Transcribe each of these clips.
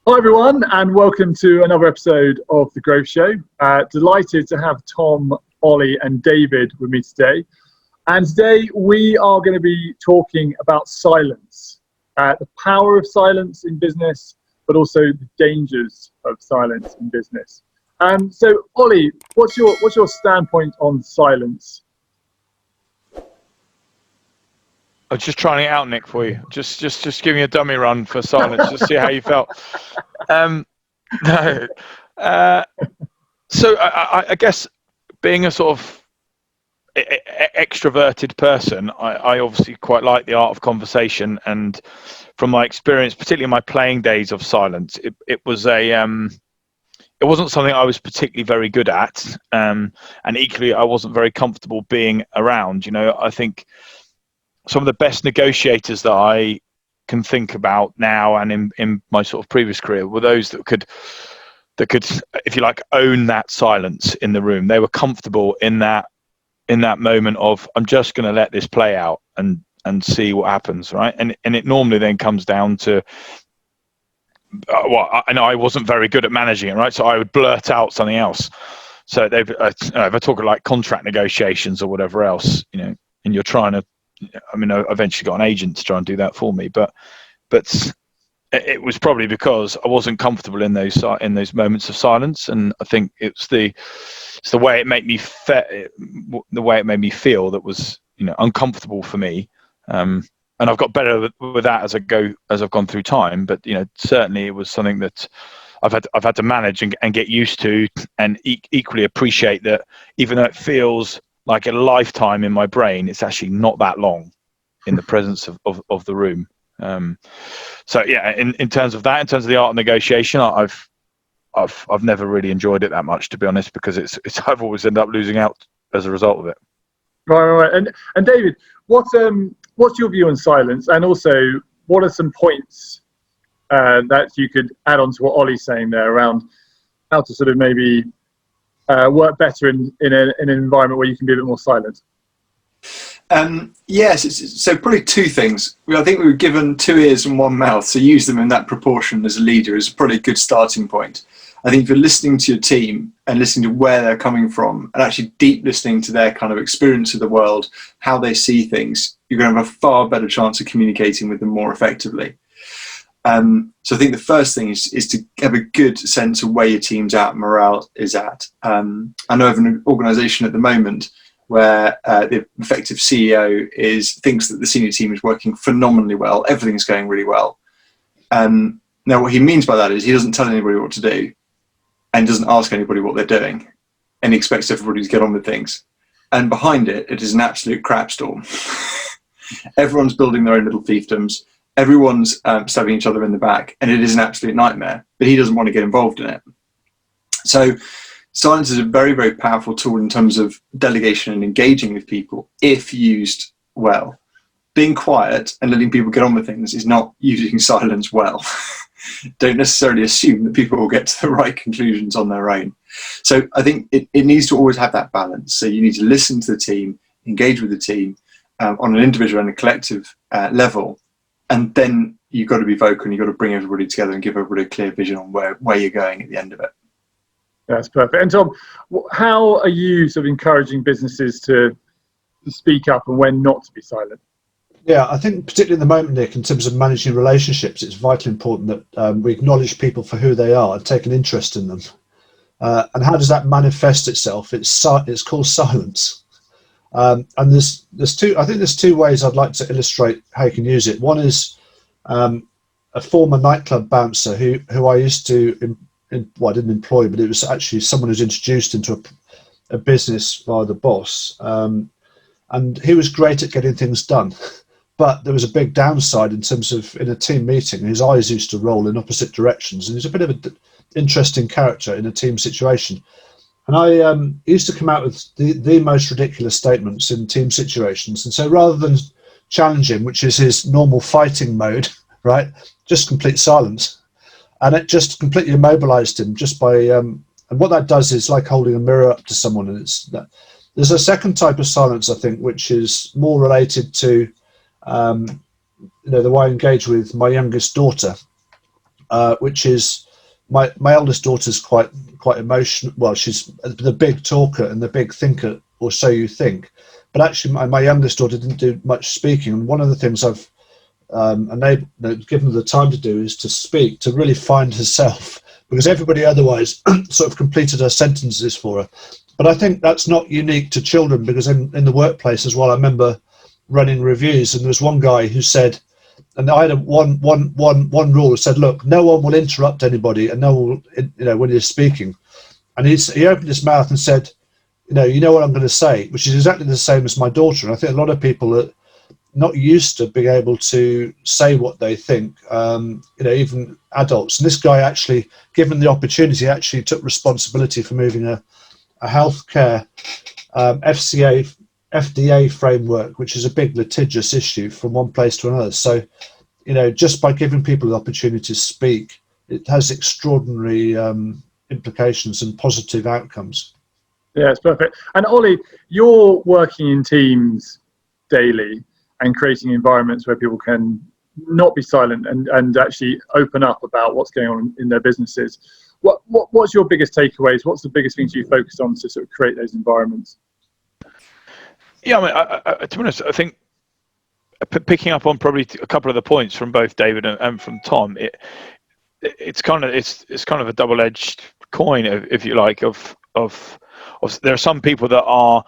Hi everyone, and welcome to another episode of The Growth Show. Delighted to have Tom, Ollie and David with me today. And today we are going to be talking about silence, the power of silence in business, but also the dangers of silence in business. So Ollie, what's your standpoint on silence? I was just trying it out, Nick, for you. Just give me a dummy run for silence, just see how you felt. No. So I guess being a sort of extroverted person, I obviously quite like the art of conversation. And from my experience, particularly in my playing days of silence, it wasn't something I was particularly very good at. And equally, I wasn't very comfortable being around. You know, I think some of the best negotiators that I can think about now and in my sort of previous career were those that could, if you like, own that silence in the room. They were comfortable in that moment of, I'm just going to let this play out and see what happens, right? And it normally then comes down to, I know I wasn't very good at managing it, right? So I would blurt out something else. So if I talk like contract negotiations or whatever else, you know, and you're trying to, I mean, I eventually got an agent to try and do that for me, but it was probably because I wasn't comfortable in those moments of silence, and I think it's the way it made me feel that was, you know, uncomfortable for me. And I've got better with that as I've gone through time. But you know, certainly it was something that I've had to manage and get used to, and equally appreciate that even though it feels like a lifetime in my brain, it's actually not that long in the presence of the room. So yeah, in terms of that, in terms of the art of negotiation, I've never really enjoyed it that much, to be honest, because I've always ended up losing out as a result of it. Right. And David, what's your view on silence? And also, what are some points that you could add on to what Ollie's saying there around how to sort of maybe work better in an environment where you can be a bit more silent? Yes, so probably two things. I think we were given 2 ears and 1 mouth, so use them in that proportion as a leader is probably a good starting point. I think if you're listening to your team and listening to where they're coming from and actually deep listening to their kind of experience of the world, how they see things, you're going to have a far better chance of communicating with them more effectively. So I think the first thing is to have a good sense of where your team's at, morale is at. I know of an organisation at the moment where the effective CEO thinks that the senior team is working phenomenally well, everything's going really well. Now what he means by that is he doesn't tell anybody what to do and doesn't ask anybody what they're doing, and he expects everybody to get on with things. And behind it is an absolute crap storm. Everyone's building their own little fiefdoms. Everyone's stabbing each other in the back, and it is an absolute nightmare, but he doesn't want to get involved in it. So silence is a very, very powerful tool in terms of delegation and engaging with people if used well. Being quiet and letting people get on with things is not using silence well. Don't necessarily assume that people will get to the right conclusions on their own. So I think it needs to always have that balance. So you need to listen to the team, engage with the team on an individual and a collective level. And then you've got to be vocal and you've got to bring everybody together and give everybody a clear vision on where you're going at the end of it. That's perfect. And Tom, how are you sort of encouraging businesses to speak up and when not to be silent? Yeah, I think particularly in the moment, Nick, in terms of managing relationships, it's vitally important that we acknowledge people for who they are and take an interest in them. And how does that manifest itself? It's called silence. And there's two ways I'd like to illustrate how you can use it. One is a former nightclub bouncer who I used to, I didn't employ, but it was actually someone who's introduced into a business via the boss. And he was great at getting things done. But there was a big downside in terms of, in a team meeting, his eyes used to roll in opposite directions. And he's a bit of an interesting character in a team situation. And I used to come out with the most ridiculous statements in team situations. And so rather than challenge him, which is his normal fighting mode, right, just complete silence. And it just completely immobilized him just by, and what that does is like holding a mirror up to someone. And there's a second type of silence, I think, which is more related to, the way I engage with my youngest daughter. which is my eldest daughter's quite emotional. Well, she's the big talker and the big thinker, or so you think. But actually, my youngest daughter didn't do much speaking. And one of the things I've given her the time to do is to speak, to really find herself, because everybody otherwise sort of completed her sentences for her. But I think that's not unique to children, because in the workplace as well, I remember running reviews, and there was one guy who said, and I had one rule that said, look, no one will interrupt anybody, and no one will, when you're speaking. And he opened his mouth and said, you know what I'm going to say, which is exactly the same as my daughter. And I think a lot of people are not used to being able to say what they think, even adults. And this guy actually, given the opportunity, actually took responsibility for moving a healthcare FDA framework, which is a big litigious issue, from one place to another. So, just by giving people the opportunity to speak, it has extraordinary implications and positive outcomes. Yeah, it's perfect. And Ollie, you're working in teams daily and creating environments where people can not be silent and actually open up about what's going on in their businesses. What's your biggest takeaways? What's the biggest things you focused on to sort of create those environments? Yeah, I to be honest, I think picking up on probably a couple of the points from both David and from Tom, it's kind of a double-edged coin, if you like. Of there are some people that are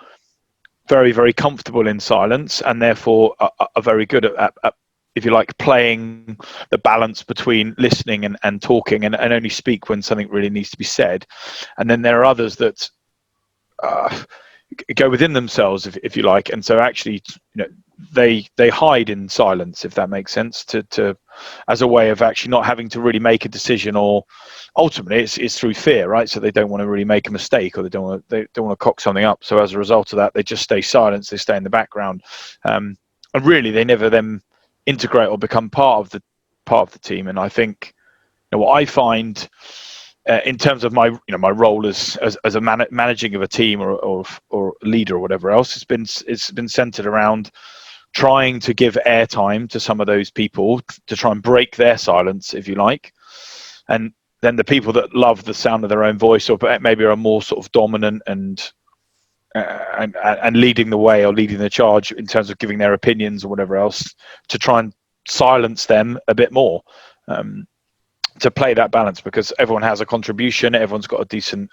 very, very comfortable in silence, and therefore are very good at if you like, playing the balance between listening and talking, and only speak when something really needs to be said. And then there are others that go within themselves, if you like, and so actually, they hide in silence, if that makes sense, to as a way of actually not having to really make a decision, or ultimately it's through fear, right? So they don't want to really make a mistake, or they don't want to cock something up. So as a result of that, they just stay silent, they stay in the background, and really they never then integrate or become part of the team. And I think what I find in terms of my role as a managing of a team or leader or whatever else, it's been centered around trying to give airtime to some of those people to try and break their silence, if you like. And then the people that love the sound of their own voice, or maybe are more sort of dominant and leading the way or leading the charge in terms of giving their opinions or whatever else, to try and silence them a bit more, to play that balance, because everyone has a contribution, everyone's got a decent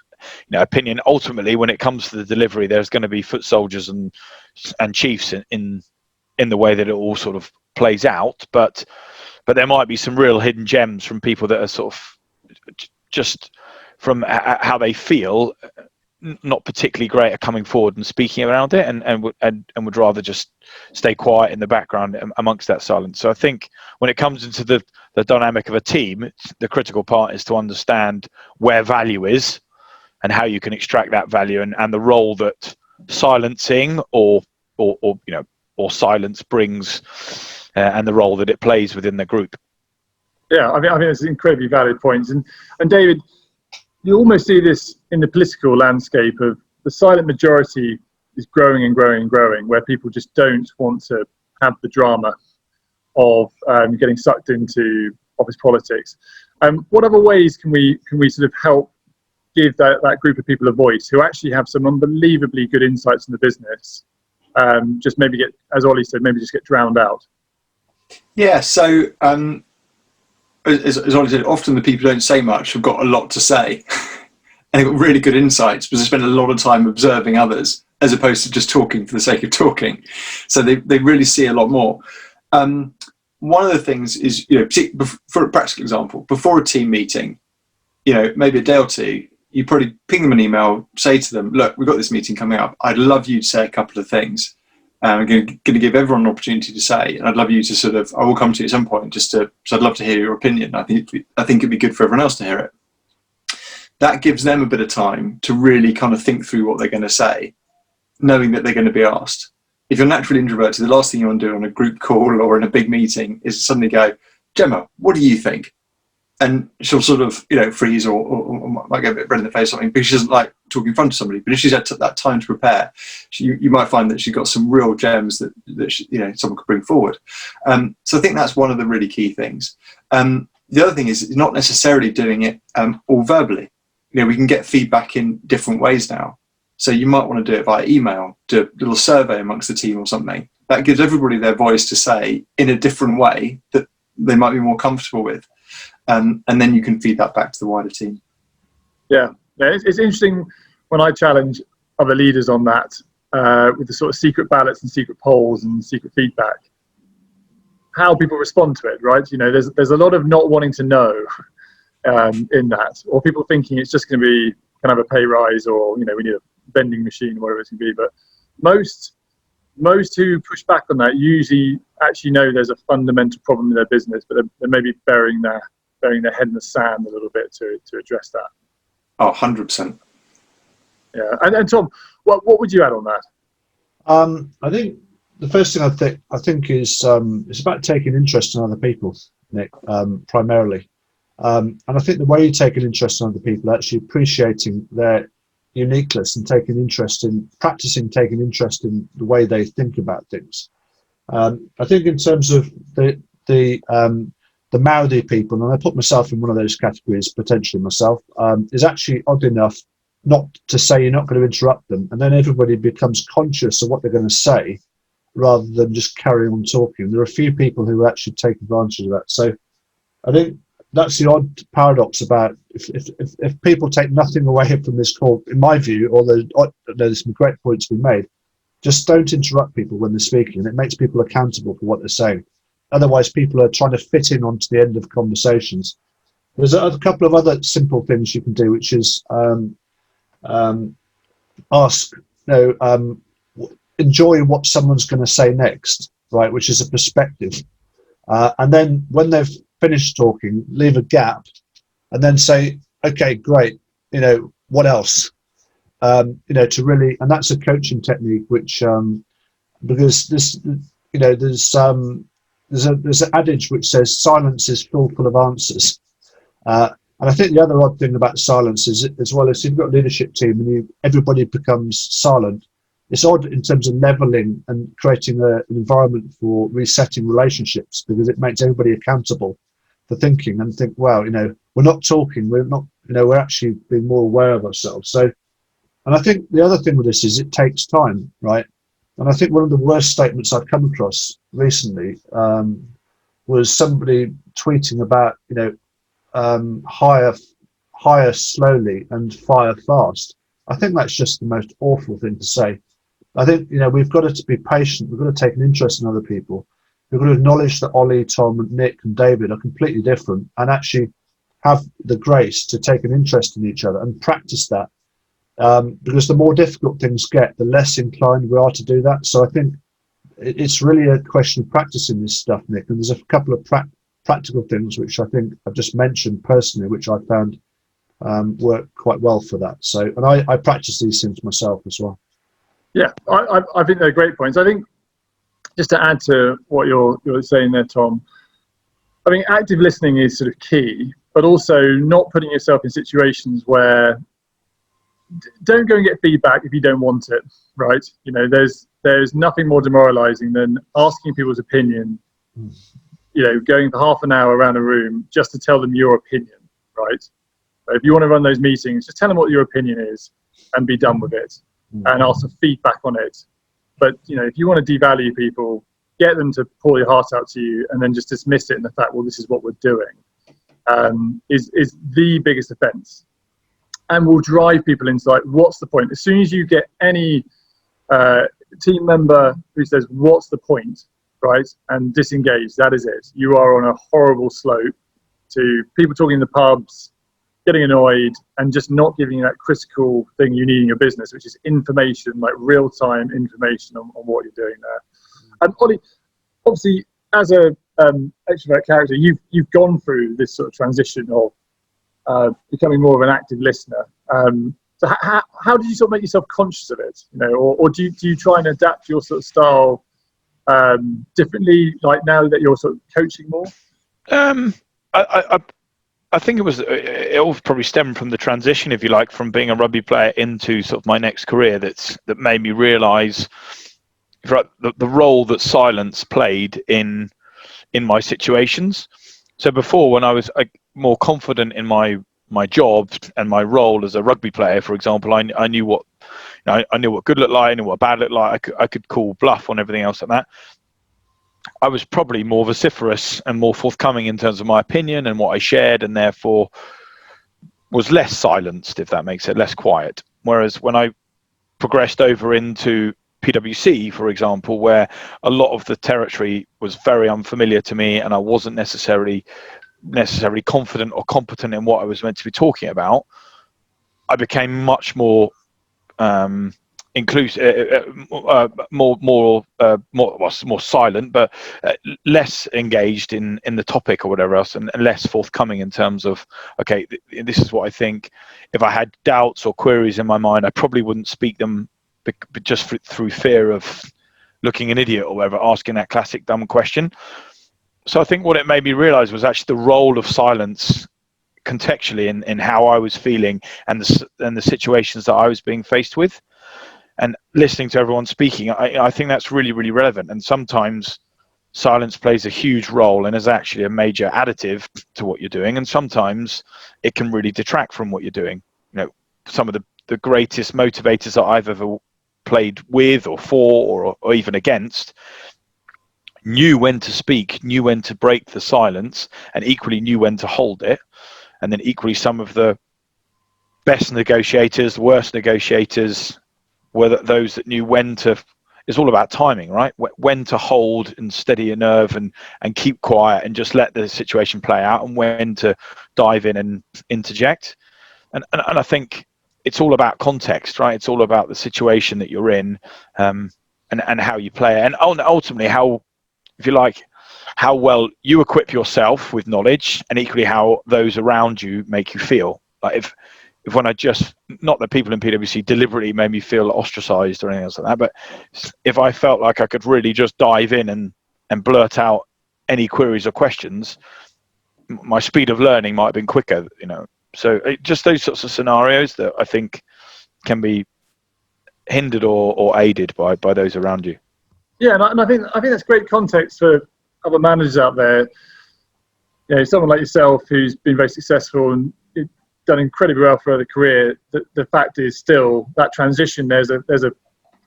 opinion. Ultimately, when it comes to the delivery, there's going to be foot soldiers and chiefs in the way that it all sort of plays out, but there might be some real hidden gems from people that are sort of just from how they feel not particularly great at coming forward and speaking around it, and would rather just stay quiet in the background amongst that silence. So I think when it comes into the dynamic of a team, the critical part is to understand where value is and how you can extract that value, and the role that silencing or silence brings, and the role that it plays within the group. Yeah, I think it's incredibly valid points. And David, you almost see this in the political landscape of the silent majority is growing and growing and growing, where people just don't want to have the drama of getting sucked into office politics. What other ways can we sort of help give that group of people a voice who actually have some unbelievably good insights in the business, just maybe get, as Ollie said, maybe just get drowned out? Yeah, so as Ollie said, often the people who don't say much have got a lot to say and they've got really good insights because they spend a lot of time observing others as opposed to just talking for the sake of talking. So they really see a lot more. One of the things is, for a practical example, before a team meeting, maybe a day or two, you probably ping them an email, say to them, look, we've got this meeting coming up. I'd love you to say a couple of things. I'm going to give everyone an opportunity to say, and I'd love you to I will come to you at some point so I'd love to hear your opinion. I think it'd be good for everyone else to hear it. That gives them a bit of time to really kind of think through what they're going to say, knowing that they're going to be asked. If you're naturally introverted, the last thing you want to do on a group call or in a big meeting is suddenly go, Gemma, what do you think? And she'll sort of, freeze or might get a bit red in the face or something, because she doesn't like talking in front of somebody. But if she's had that time to prepare, you might find that she's got some real gems that someone could bring forward. So I think that's one of the really key things. The other thing is not necessarily doing it all verbally. We can get feedback in different ways now. So you might want to do it via email, do a little survey amongst the team or something. That gives everybody their voice to say in a different way that they might be more comfortable with. And then you can feed that back to the wider team. Yeah, it's interesting when I challenge other leaders on that with the sort of secret ballots and secret polls and secret feedback, how people respond to it, right? There's a lot of not wanting to know in that, or people thinking it's just going to be kind of a pay rise, or we need a vending machine or whatever it can be. But most who push back on that usually actually know there's a fundamental problem in their business, but they're maybe burying their head in the sand a little bit to address that. Oh, 100%. Yeah, and Tom, what would you add on that? I think the first thing I think is it's about taking interest in other people, Nick, primarily. And I think the way you take an interest in other people, actually appreciating their uniqueness and practicing taking interest in the way they think about things. I think in terms of the mouthy people, and I put myself in one of those categories, potentially myself, is actually odd enough not to say you're not going to interrupt them, and then everybody becomes conscious of what they're going to say rather than just carry on talking. There are a few people who actually take advantage of that. So I think that's the odd paradox about if people take nothing away from this call, in my view, although there's some great points to be made, just don't interrupt people when they're speaking. It makes people accountable for what they're saying. Otherwise, people are trying to fit in onto the end of conversations. There's a couple of other simple things you can do, which is ask, enjoy what someone's going to say next, right? Which is a perspective. And then when they've finished talking, leave a gap, and then say, okay, great, what else? To really, and that's a coaching technique, which because this, there's an adage which says silence is full of answers. And I think the other odd thing about silence is, as well as you've got a leadership team and everybody becomes silent, it's odd in terms of leveling and creating an environment for resetting relationships, because it makes everybody accountable for thinking and think, wow, we're not talking, we're not, we're actually being more aware of ourselves. So, and I think the other thing with this is it takes time, right? And I think one of the worst statements I've come across recently was somebody tweeting about, hire slowly and fire fast. I think that's just the most awful thing to say. I think, we've got to be patient. We've got to take an interest in other people. We've got to acknowledge that Ollie, Tom, Nick and David are completely different, and actually have the grace to take an interest in each other and practice that. Because the more difficult things get, the less inclined we are to do that. So I think it's really a question of practicing this stuff, Nick. And there's a couple of practical things which I think I've just mentioned personally, which I found work quite well for that. So, and I practice these things myself as well. Yeah, I think they're great points. I think just to add to what you're saying there, Tom, I mean, active listening is sort of key, but also not putting yourself in situations where don't go and get feedback if you don't want it, right? There's nothing more demoralizing than asking people's opinion, going for half an hour around a room just to tell them your opinion, right? So if you want to run those meetings, just tell them what your opinion is and be done with it, and ask for feedback on it. But, if you want to devalue people, get them to pour your heart out to you and then just dismiss it in the fact, well, this is what we're doing, is the biggest offense. And will drive people into like, what's the point? As soon as you get any team member who says, what's the point, right, and disengage, that is it. You are on a horrible slope to people talking in the pubs, getting annoyed, and just not giving you that critical thing you need in your business, which is information, like real-time information on what you're doing there. And Ollie, obviously, as a extrovert character, you've gone through this sort of transition of becoming more of an active listener. So how did you sort of make yourself conscious of it? Or do you try and adapt your sort of style differently, like now that you're sort of coaching more? I think it all probably stemmed from the transition, if you like, from being a rugby player into sort of my next career. That made me realise the role that silence played in my situations. So before, when I was more confident in my job and my role as a rugby player, for example, I knew what I knew what good looked like, I knew what bad looked like. I could call bluff on everything else like that. I was probably more vociferous and more forthcoming in terms of my opinion and what I shared, and therefore was less silenced, if that makes it, less quiet. Whereas when I progressed over into PwC, for example, where a lot of the territory was very unfamiliar to me and I wasn't necessarily confident or competent in what I was meant to be talking about, I became much more inclusive, more silent, but less engaged in the topic or whatever else, and less forthcoming in terms of, okay, this is what I think. If I had doubts or queries in my mind, I probably wouldn't speak them, just through fear of looking an idiot or whatever, asking that classic dumb question. So I think what it made me realize was actually the role of silence contextually in how I was feeling and the situations that I was being faced with, and listening to everyone speaking. I think that's really, really relevant. And sometimes silence plays a huge role and is actually a major additive to what you're doing. And sometimes it can really detract from what you're doing. You know, some of the greatest motivators that I've ever played with or for or even against knew when to speak, knew when to break the silence, and equally knew when to hold it. And then equally, some of the best negotiators, worst negotiators, were those that knew when to. It's all about timing, right? When to hold and steady your nerve and keep quiet and just let the situation play out, and when to dive in and interject. And I think it's all about context, right? It's all about the situation that you're in, and how you play it, and ultimately how, if you like, how well you equip yourself with knowledge, and equally how those around you make you feel. Like if when I just, not that people in PwC deliberately made me feel ostracized or anything else like that, but if I felt like I could really just dive in and blurt out any queries or questions, my speed of learning might have been quicker, you know. So just those sorts of scenarios that I think can be hindered or aided by those around you. Yeah, and I think that's great context for other managers out there. You know, someone like yourself who's been very successful and done incredibly well for the career. The fact is still that transition. There's a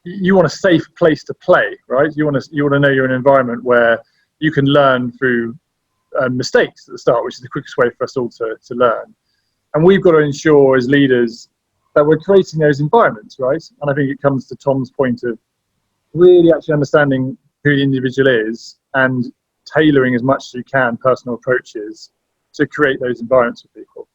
you want a safe place to play, right? You want to know you're in an environment where you can learn through mistakes at the start, which is the quickest way for us all to learn. And we've got to ensure as leaders that we're creating those environments, right? And I think it comes to Tom's point of really actually understanding who the individual is and tailoring as much as you can personal approaches to create those environments for people.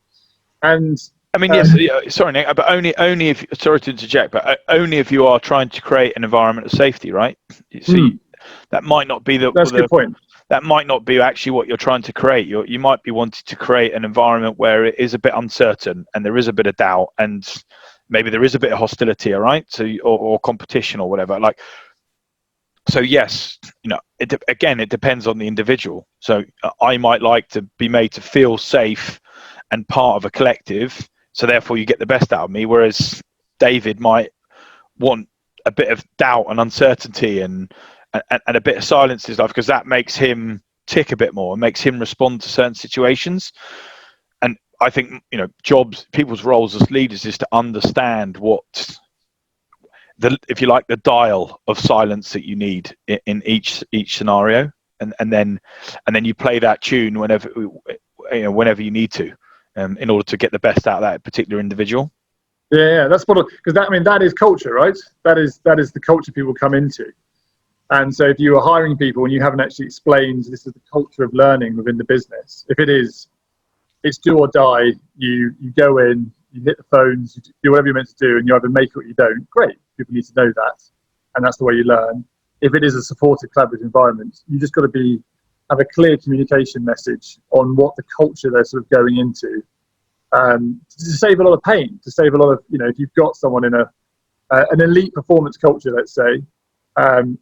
And I mean, yes, sorry, Nick, but only if, sorry to interject, but only if you are trying to create an environment of safety, right? So that might not be that's a good point. That might not be actually what you're trying to create. You might be wanting to create an environment where it is a bit uncertain and there is a bit of doubt and maybe there is a bit of hostility, all right? So, or competition or whatever. Like, so yes, you know, it depends on the individual. So I might like to be made to feel safe and part of a collective, so therefore you get the best out of me, whereas David might want a bit of doubt and uncertainty and a bit of silence in his life, because that makes him tick a bit more and makes him respond to certain situations. And I think, you know, people's roles as leaders is to understand what if you like, the dial of silence that you need in each scenario, and then you play that tune whenever you need to, in order to get the best out of that particular individual. Yeah, that's what, because that is culture, right? That is the culture people come into. And so if you are hiring people and you haven't actually explained this is the culture of learning within the business, if it's do or die, you go in, you hit the phones, you do whatever you're meant to do, and you either make it or you don't, great. People need to know that, and that's the way you learn. If it is a supportive, collaborative environment, you just got to have a clear communication message on what the culture they're sort of going into, to save a lot of pain, to save a lot of, you know, if you've got someone in an elite performance culture, let's say,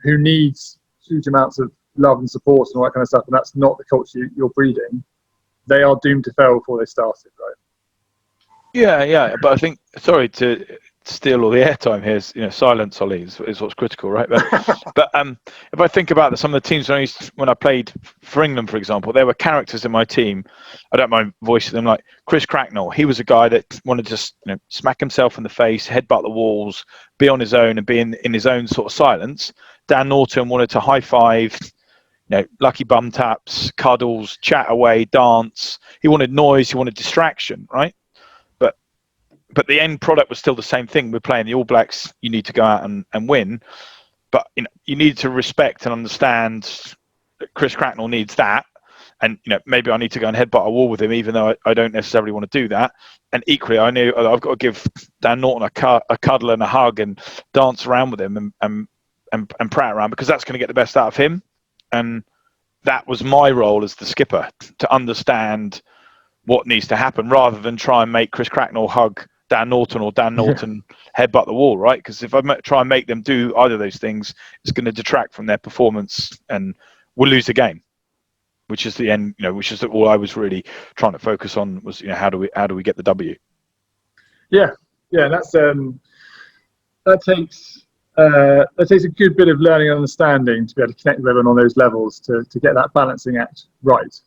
who needs huge amounts of love and support and all that kind of stuff, and that's not the culture you're breeding, they are doomed to fail before they started, right? Yeah, but I think, sorry to steal all the airtime here. Silence, Ollie, is what's critical, right? But if I think about some of the teams when I played for England, for example, there were characters in my team. I don't mind voicing them, like Chris Cracknell. He was a guy that wanted to just smack himself in the face, headbutt the walls, be on his own and be in his own sort of silence. Dan Norton wanted to high five, lucky bum taps, cuddles, chat away, dance. He wanted noise. He wanted distraction, right? But the end product was still the same thing. We're playing the All Blacks. You need to go out and win. But you need to respect and understand that Chris Cracknell needs that. And maybe I need to go and headbutt a wall with him, even though I don't necessarily want to do that. And equally, I knew I've got to give Dan Norton a cuddle and a hug and dance around with him and prat around, because that's going to get the best out of him. And that was my role as the skipper, to understand what needs to happen, rather than try and make Chris Cracknell hug Dan Norton or Dan Norton headbutt the wall, right? Because if I try and make them do either of those things, it's going to detract from their performance and we'll lose the game, which is the end, which is all I was really trying to focus on was, how do we get the W? Yeah, that's that takes a good bit of learning and understanding to be able to connect with everyone on those levels to get that balancing act right.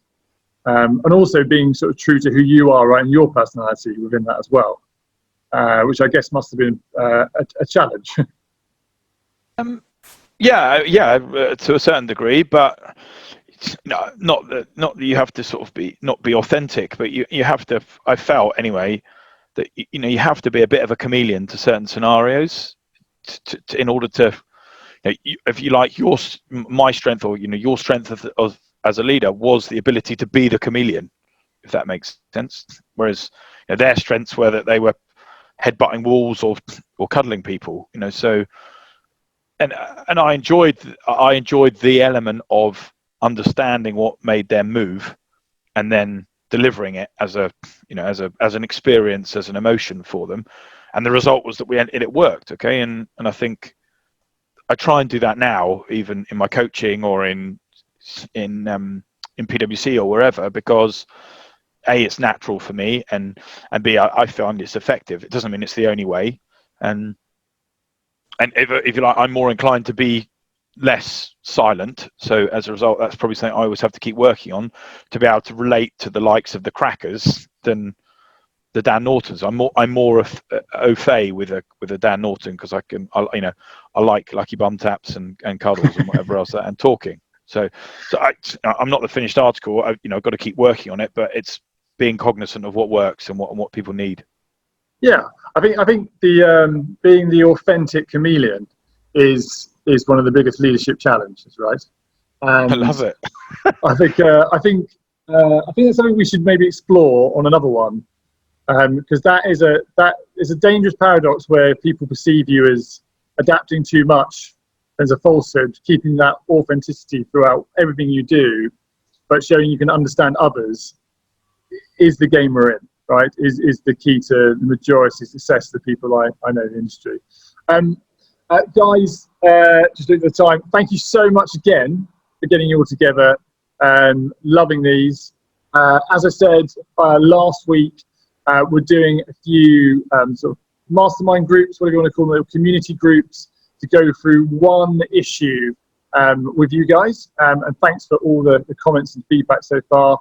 And also being sort of true to who you are, right, and your personality within that as well, which I guess must have been a challenge. Yeah, to a certain degree, but not that you have to sort of not be authentic, but you have to. I felt anyway that you have to be a bit of a chameleon to certain scenarios in order to, if you like, my strength or your strength as a leader was the ability to be the chameleon, if that makes sense. Whereas their strengths were that they were headbutting walls or cuddling people, so and I enjoyed the element of understanding what made them move and then delivering it as an experience, as an emotion for them. And the result was that it worked. Okay. And I think I try and do that now, even in my coaching or in PwC or wherever, because A, it's natural for me, and B, I find it's effective. It doesn't mean it's the only way, and if you like, I'm more inclined to be less silent. So as a result, that's probably something I always have to keep working on, to be able to relate to the likes of the Crackers than the Dan Nortons. I'm more au fait with a Dan Norton, because I like lucky bum taps and cuddles and whatever else and talking. So I'm not the finished article. I've got to keep working on it, but it's being cognizant of what works and what people need. Yeah, I think the being the authentic chameleon is one of the biggest leadership challenges, right? And I love it. I think that's something we should maybe explore on another one, because that is a dangerous paradox where people perceive you as adapting too much as a falsehood, keeping that authenticity throughout everything you do, but showing you can understand others is the game we're in, right? Is the key to the majority success of the people I know in the industry. Guys, just looking at the time, thank you so much again for getting you all together and loving these. As I said last week, we're doing a few sort of mastermind groups, whatever you want to call them, community groups, to go through one issue with you guys. And thanks for all the comments and feedback so far.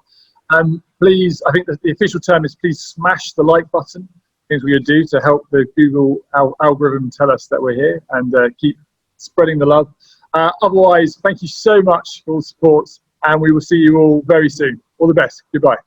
Please, I think that the official term is please smash the like button. Things we're going to do to help the Google algorithm tell us that we're here and keep spreading the love. Otherwise, thank you so much for all the support, and we will see you all very soon. All the best. Goodbye.